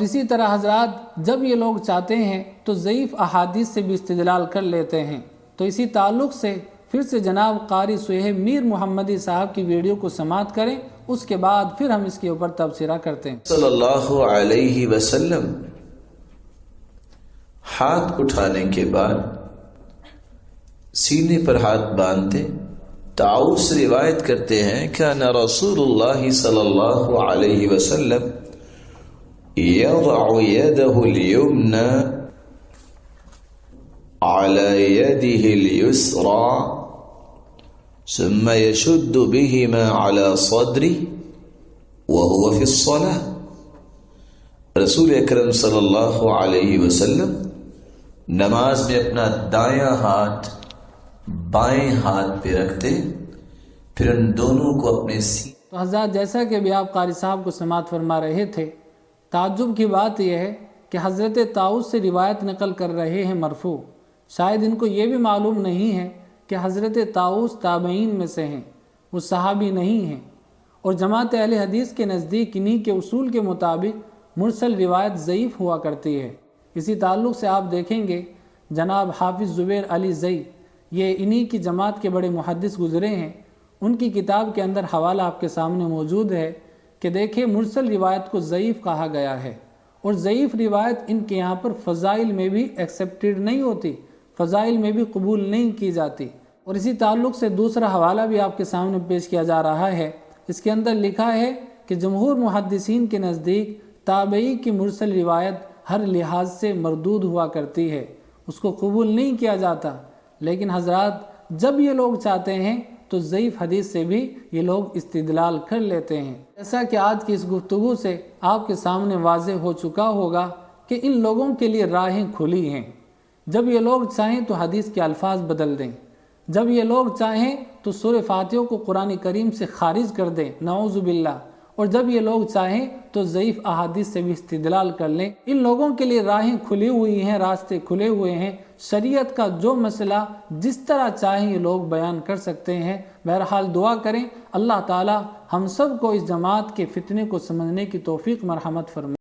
اسی طرح حضرات جب یہ لوگ چاہتے ہیں تو ضعیف احادیث سے بھی استدلال کر لیتے ہیں۔ تو اسی تعلق سے پھر سے جناب قاری سہیب میر محمدی صاحب کی ویڈیو کو سماعت کریں، اس کے بعد پھر ہم اس کے اوپر تبصرہ کرتے ہیں۔ صلی اللہ علیہ وسلم ہاتھ اٹھانے کے بعد سینے پر ہاتھ باندھتے، طاؤس روایت کرتے ہیں کان رسول اللہ صلی اللہ علیہ وسلم يضع يده اليمنى على يده اليسرى ثم يشد بهما على صدره وهو في الصلاة۔ رسول اکرم صلی اللہ علیہ وسلم نماز میں اپنا دایاں ہاتھ بائیں ہاتھ پہ رکھتے، پھر ان دونوں کو اپنے سینے۔ تو حضرات جیسا کہ ابھی آپ قاری صاحب کو سماعت فرما رہے تھے، تعجب کی بات یہ ہے کہ حضرت طاؤس سے روایت نقل کر رہے ہیں مرفوع، شاید ان کو یہ بھی معلوم نہیں ہے کہ حضرت طاؤس تابعین میں سے ہیں، وہ صحابی نہیں ہیں، اور جماعت اہل حدیث کے نزدیک انہی کے اصول کے مطابق مرسل روایت ضعیف ہوا کرتی ہے۔ اسی تعلق سے آپ دیکھیں گے جناب حافظ زبیر علی زئی، یہ انہی کی جماعت کے بڑے محدث گزرے ہیں، ان کی کتاب کے اندر حوالہ آپ کے سامنے موجود ہے کہ دیکھیں مرسل روایت کو ضعیف کہا گیا ہے، اور ضعیف روایت ان کے یہاں پر فضائل میں بھی ایکسیپٹڈ نہیں ہوتی، فضائل میں بھی قبول نہیں کی جاتی۔ اور اسی تعلق سے دوسرا حوالہ بھی آپ کے سامنے پیش کیا جا رہا ہے، اس کے اندر لکھا ہے کہ جمہور محدثین کے نزدیک تابعی کی مرسل روایت ہر لحاظ سے مردود ہوا کرتی ہے، اس کو قبول نہیں کیا جاتا۔ لیکن حضرات جب یہ لوگ چاہتے ہیں تو ضعیف حدیث سے بھی یہ لوگ استدلال کر لیتے ہیں۔ جیسا کہ آج کی اس گفتگو سے آپ کے سامنے واضح ہو چکا ہوگا کہ ان لوگوں کے لیے راہیں کھلی ہیں، جب یہ لوگ چاہیں تو حدیث کے الفاظ بدل دیں، جب یہ لوگ چاہیں تو سورہ فاتحہ کو قرآن کریم سے خارج کر دیں، نعوذ باللہ، اور جب یہ لوگ چاہیں تو ضعیف احادیث سے بھی استدلال کر لیں۔ ان لوگوں کے لیے راہیں کھلی ہوئی ہیں، راستے کھلے ہوئے ہیں، شریعت کا جو مسئلہ جس طرح چاہیں یہ لوگ بیان کر سکتے ہیں۔ بہرحال دعا کریں اللہ تعالی ہم سب کو اس جماعت کے فتنے کو سمجھنے کی توفیق مرحمت فرمائے۔